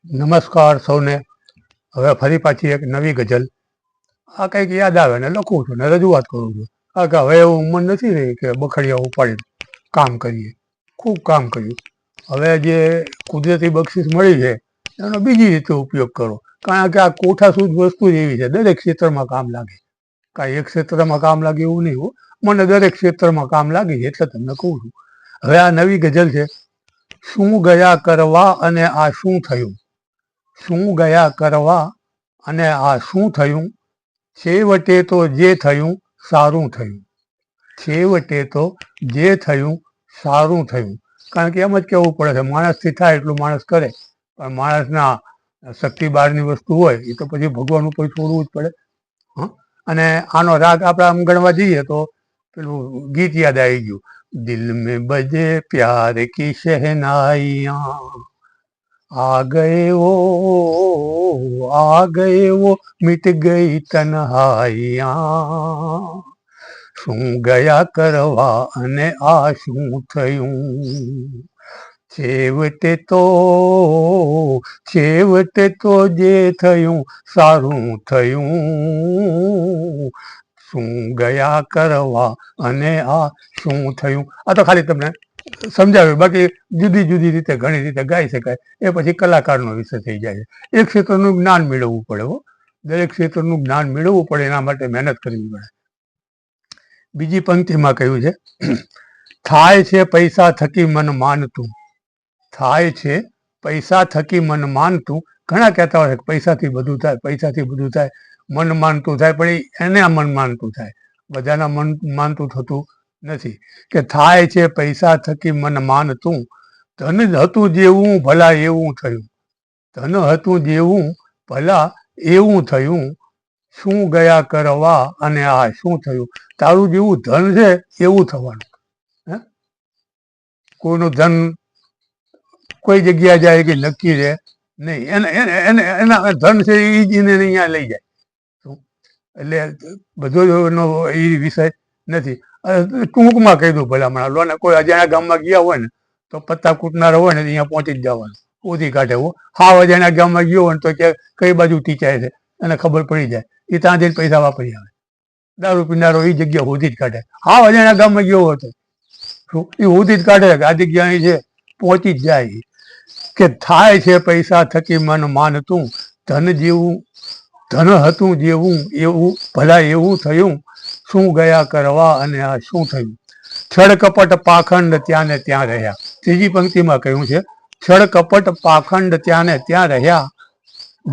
નમસ્કાર સૌને. હવે ફરી પાછી એક નવી ગઝલ. આ કંઈક યાદ આવે ને લખું છું ને રજૂઆત કરું છું. કારણ કે હવે એવું ઉંમર નથી રહી કે બખડિયા ઉપાડી કામ કરીએ. ખૂબ કામ કર્યું. હવે જે કુદરતી બક્ષિસ મળી છે એનો બીજી રીતે ઉપયોગ કરો. કારણ કે આ કોઠા સૂઝ વસ્તુ જ એવી છે, દરેક ક્ષેત્રમાં કામ લાગે. કાંઈ એક ક્ષેત્રમાં કામ લાગે એવું નહીં હો, મને દરેક ક્ષેત્રમાં કામ લાગે છે એટલે તમને કહું છું. હવે આ નવી ગઝલ છે. શું ગયા કરવા અને આ શું થયું? શું ગયા કરવા અને આ શું થયું? છેવટે તો જે થયું સારું થયું. છેવટે તો જે થયું સારું થયું. કારણ કે એમ જ કહેવું પડે છે, માણસથી થાય એટલું માણસ કરે, પણ માણસના શક્તિ બહારની વસ્તુ હોય એ તો પછી ભગવાન ઉપર છોડવું જ પડે. અને આનો રાગ આપણે આમ ગણવા જઈએ તો પેલું ગીત યાદ આવી ગયું, દિલ મેં બજે પ્યાર કી શહેનાઈયા, आ गए वो मिट गई तन्हाइयाँ, શું ગયા કરવા અને આ શું થયું? છેવટે તો જે થયું સારું થયું. શું ગયા કરવા અને આ શું થયું? આ તો ખાલી તમને સમજાવ્યું, બાકી જુદી જુદી રીતે ઘણી રીતે ગાઈ શકાય. એ પછી કલાકારનો વિષય થઈ જાય છે. એક ક્ષેત્રનું જ્ઞાન મેળવવું પડે હો, દરેક ક્ષેત્રનું જ્ઞાન મેળવવું પડે, એના માટે મહેનત કરવી પડે. બીજી પંક્તિમાં કહ્યું છે, થાય છે પૈસા થકી મન માનતું. થાય છે પૈસા થકી મન માનતું. ઘણા કહેતા હોય કે પૈસાથી બધું થાય, પૈસાથી બધું થાય, મન માનતું થાય, પણ એને આ મન માનતું થાય, બધાના મન માનતું થતું નથી. કે થાય છે પૈસા થકી મન માનતું, ધન હતું જેવું ભલા એવું થયું. ધન હતું જેવું ભલા એવું થયું. શું ગયા કરવા અને આ શું થયું? તારું જેવું ધન છે એવું થવાનું. હે, કોઈનું ધન કોઈ જગ્યા જાય કે નક્કી રહે નહીં. એના ધન છે એ જ એને અહીંયા લઈ જાય. એટલે બધો એનો એ વિષય નથી. ટૂંકમાં કહી દઉં ભલામણ, લોને કોઈ અજાણ્યા ગામમાં ગયા હોય ને તો પત્તા કૂટનાર હોય ને અહીંયા પહોંચી જ જવાનું, ઓછી કાઢે. હાવ અજાણ્યા ગામમાં ગયો હોય ને તો કે કઈ બાજુ ટીચાય છે એને ખબર પડી જાય, એ ત્યાં જઈને પૈસા વાપરી આવે. દારૂ પીનારો એ જગ્યા હોધી જ કાઢે. હાવ અજાણ્યા ગામમાં ગયો હોય તો એ હોધી જ કાઢે કે આ જગ્યા અહીં છે, પહોંચી જ જાય. કે થાય છે પૈસા થકી મન માનતું, ધન જેવું ધન હતું જેવું એવું ભલા એવું થયું. શું ગયા કરવા અને આ શું થયું? છળ કપટ પાખંડ ત્યાં ને ત્યાં રહ્યા. ત્રીજી પંક્તિમાં કહ્યું છે, છળ કપટ પાખંડ ત્યાં ને ત્યાં રહ્યા.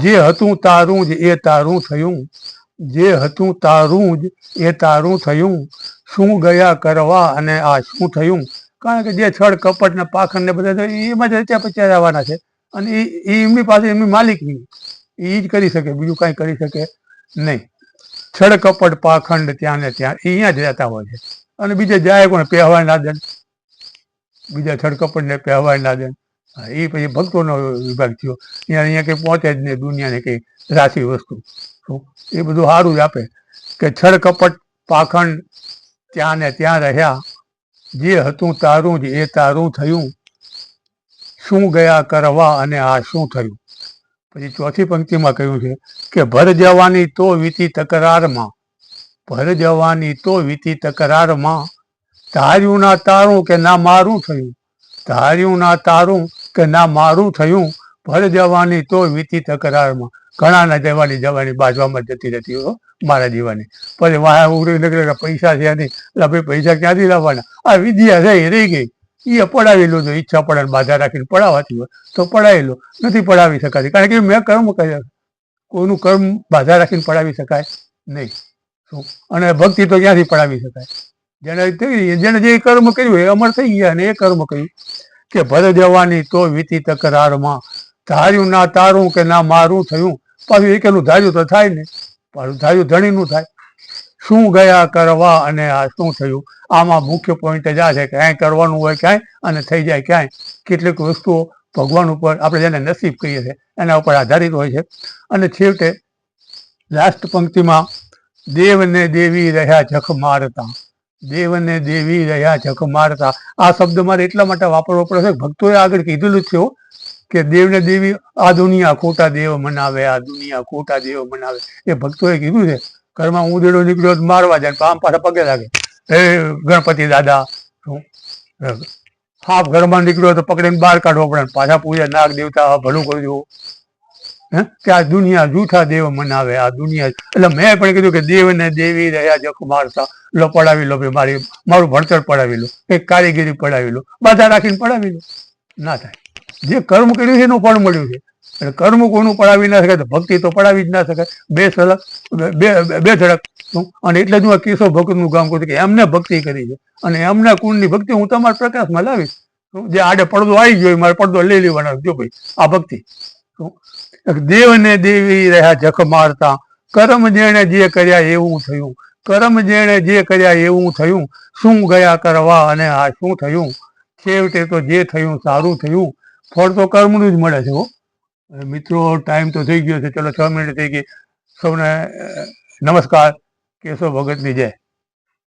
જે હતું તારું જ એ તારું થયું. જે હતું તારું જ એ તારું થયું. શું ગયા કરવા અને આ શું થયું? કારણ કે જે છળ કપટ ને પાખંડ ને બધા એમાં જ ત્યાં પચ્યા જવાના છે, અને એ એમની પાસે એમની માલિકની એ જ કરી શકે, બીજું કાંઈ કરી શકે નહીં. છળ કપટ પાખંડ ત્યાં ને ત્યાં અહીંયા જ રહેતા હોય છે. અને બીજે જાય કોને પહેવાય ના દે, બીજા છળ કપટ ને પહેવાય ના દે. એ પછી ભક્તોનો વિભાગ થયો. અહીંયા કંઈ પહોંચે જ નહીં, દુનિયાને કંઈ રાશી વસ્તુ. એ બધું સારું જ આપે કે છળ કપટ પાખંડ ત્યાં ને ત્યાં રહ્યા. જે હતું તારું જ એ તારું થયું. શું ગયા કરવા અને આ શું થયું? પછી ચોથી પંક્તિમાં કહ્યું છે કે ભર જવાની તો વીતી તકરારમાં, ભર જવાની તો વીતી તકરારમાં. ધાર્યું ના તારું કે ના મારું થયું. ધાર્યું ના તારું કે ના મારું થયું. ભર જવાની તો વીતી તકરારમાં. ઘણાના જવાની બાજવામાં જતી રહેતી હોય મારા જીવાની. પછી વાહ ઉડી નીકળે પૈસા છે નહીં, એટલે ભાઈ પૈસા ક્યાંથી લાવવાના? આ વિદ્યા છે એ રહી ગઈ, એ પડાવેલું તો ઈચ્છા પડે બાધા રાખીને પડાવાતી હોય તો પડાવેલો, નથી પડાવી શકાતી. કારણ કે મેં કર્મ કર્યા, કોઈનું કર્મ બાધા રાખીને પડાવી શકાય નહીં. શું અને ભક્તિ તો ક્યાંથી પડાવી શકાય? જેને જે કર્મ કર્યું એ અમર થઈ ગયા, અને એ કર્મ કર્યું કે ભર જવાની તો વીતી તકરારમાં. ધાર્યું ના તારું કે ના મારું થયું. પાછું એકેલું ધાર્યું તો થાય ને, પાછું ધાર્યું ધણીનું થાય. શું ગયા કરવા અને આ શું થયું? આમાં મુખ્ય પોઈન્ટ જ આ છે કે ક્યાંય કરવાનું હોય ક્યાંય, અને થઈ જાય ક્યાંય. કેટલીક વસ્તુઓ ભગવાન ઉપર, આપણે જેને નસીબ કહીએ છીએ એના ઉપર આધારિત હોય છે. અને છેવટે લાસ્ટ પંક્તિમાં, દેવને દેવી રહ્યા જખ મારતા. દેવને દેવી રહ્યા જખ મારતા. આ શબ્દ મારે એટલા માટે વાપરવો પડે છે, ભક્તોએ આગળ કીધેલું જ છે કે દેવને દેવી આ દુનિયા ખોટા દેવ મનાવે, આ દુનિયા ખોટા દેવ મનાવે. એ ભક્તોએ કીધું છે. ઘરમાં ઉંદેડો નીકળ્યો તો મારવા જાય, આમ પાછા પગે લાગે, હે ગણપતિ દાદા. સાપ ઘરમાં નીકળ્યો તો પકડીને બહાર કાઢવો પડે, પાછા પૂજા, નાગ દેવતા ભલું કરજો. કે આ દુનિયા જૂઠા દેવ મનાવે, આ દુનિયા. એટલે મેં પણ કીધું કે દેવ ને દેવી રહ્યા જખ મારતા, લો પડાવી લો ભાઈ, મારું ભણતર પડાવી લો, એક કારીગીરી પડાવી લો, બાધા રાખીને પડાવી લો. ના થાય. જે કર્મ કર્યું છે એનું ફળ મળ્યું છે. એટલે કર્મ કોઈનું પડાવી ના શકાય, તો ભક્તિ તો પડાવી જ ના શકાય. બે ધડક. અને એટલે જ હું આ કેશવ ભક્તનું કામ કરું છું કે એમને ભક્તિ કરી છે, અને એમના કુળની ભક્તિ હું તમારા પ્રકાશમાં લાવીશ. જે આડે પડદો આવી ગયો મારે પડદો લઈ લેવાનો. જો ભાઈ આ ભક્તિ. દેવ ને દેવી રહ્યા જખ મારતા, કર્મ જેણે જે કર્યા એવું થયું, કર્મ જેણે જે કર્યા એવું થયું, શું ગયા કરવા અને આ શું થયું. છેવટે તો જે થયું સારું થયું, ફળ તો કર્મનું જ મળે છે. મિત્રો, ટાઈમ તો થઈ ગયો છે. ચલો 6 મિનિટ થઈ ગઈ. સૌને નમસ્કાર. કેશવ ભગતની જય.